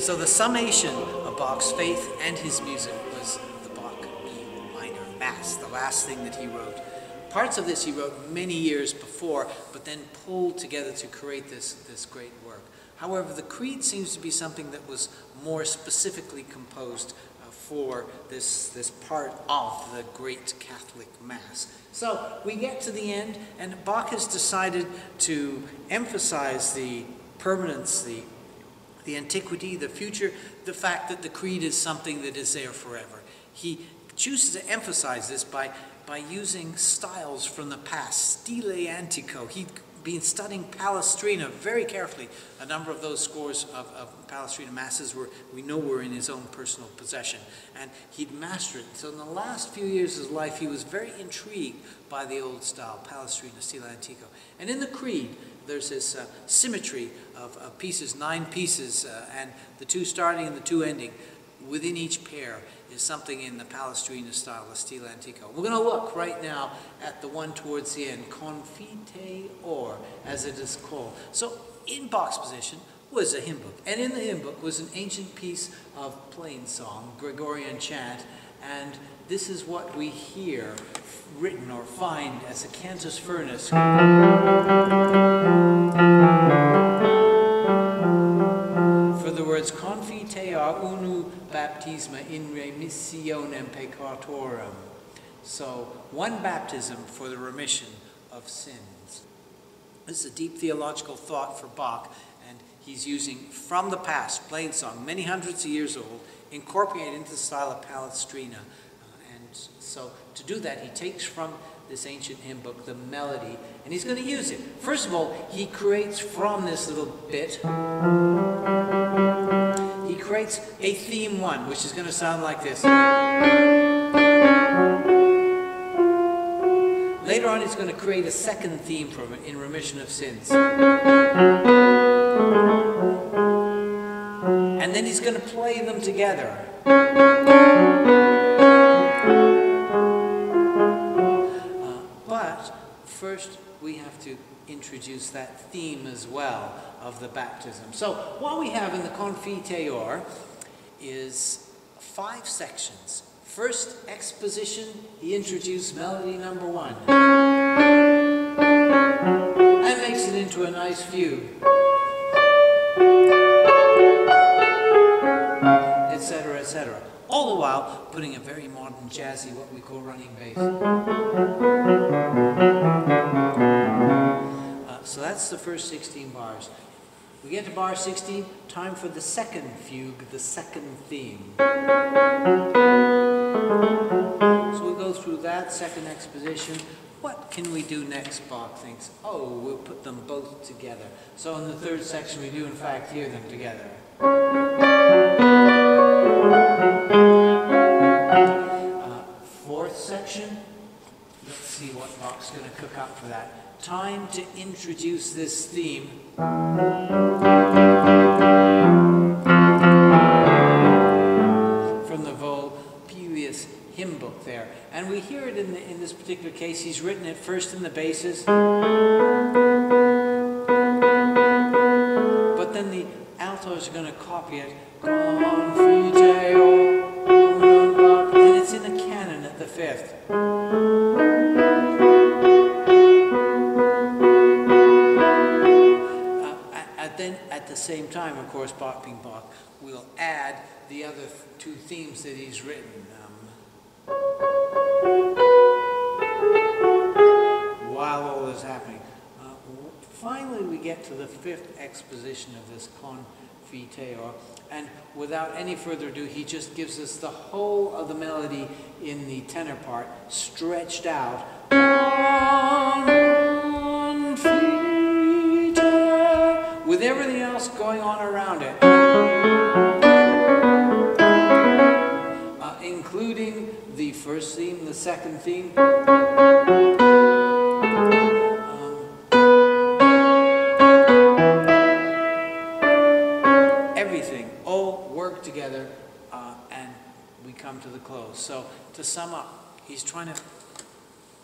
So the summation of Bach's faith and his music was the Bach B minor Mass, the last thing that he wrote. Parts of this he wrote many years before, but then pulled together to create this great work. However, the Creed seems to be something that was more specifically composed for this part of the great Catholic Mass. So we get to the end, and Bach has decided to emphasize the permanence, the antiquity, the future, the fact that the Creed is something that is there forever. He chooses to emphasize this by using styles from the past, stile antico. He'd been studying Palestrina very carefully. A number of those scores of Palestrina masses we know were in his own personal possession, and he'd mastered it. So in the last few years of his life, he was very intrigued by the old style, Palestrina, stile antico. And in the Creed, there's this symmetry of pieces, 9 pieces, and the 2 starting and the 2 ending. Within each pair is something in the Palestrina style, the stile antico. We're going to look right now at the one towards the end, Confiteor, as it is called. So in Bach's position was a hymn book, and in the hymn book was an ancient piece of plain song, Gregorian chant, and this is what we hear written or find as a cantus firnis. For the words Confiteor unu baptisma in remissionem peccatorum. So, one baptism for the remission of sins. This is a deep theological thought for Bach, and he's using from the past, plain song, many hundreds of years old, incorporated into the style of Palestrina. And so, to do that, he takes from this ancient hymn book the melody, and he's going to use it. First of all, he creates from this little bit, he creates a theme 1, which is going to sound like this. Later on, he's going to create a second theme from it in remission of sins. And then he's going to play them together. But first, we have to introduce that theme as well of the baptism. So what we have in the Confiteor is 5 sections. First exposition, he introduced melody number 1 and makes it into a nice fugue, etc., etc. All the while putting a very modern jazzy, what we call running bass. So that's the first 16 bars. We get to bar 16, time for the second fugue, the second theme. So we go through that second exposition. What can we do next, Bach thinks? Oh, we'll put them both together. So in the third section, we do in fact hear them together. Fourth section, let's see what Bach's going to cook up for that. Time to introduce this theme. From the Volupius hymn book there. And we hear it in this particular case. He's written it first in the basses. But then the altos are going to copy it. Confiteor, and it's in a canon at the 5th. Then at the same time, of course, Bach being Bach, we'll add the other 2 themes that he's written. While all this is happening. Finally, we get to the 5th exposition of this Confiteor, and without any further ado, he just gives us the whole of the melody in the tenor part, stretched out. With everything else going on around it, including the first theme, the second theme, everything all work together, and we come to the close. So to sum up,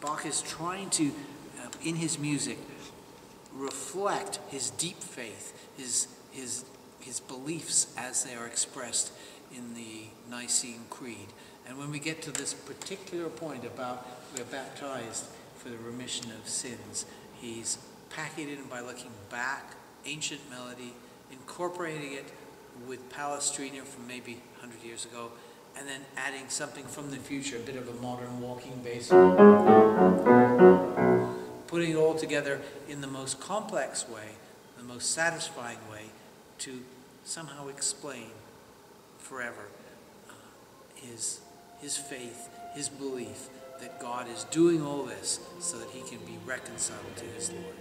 Bach is trying to, in his music, reflect his deep faith, his his beliefs as they are expressed in the Nicene Creed. And when we get to this particular point about we're baptized for the remission of sins, he's packing it in by looking back, ancient melody, incorporating it with Palestrina from maybe 100 years ago, and then adding something from the future, a bit of a modern walking bass, putting it all together in the most complex way, the most satisfying way, to somehow explain forever his faith, his belief that God is doing all this so that he can be reconciled to his Lord.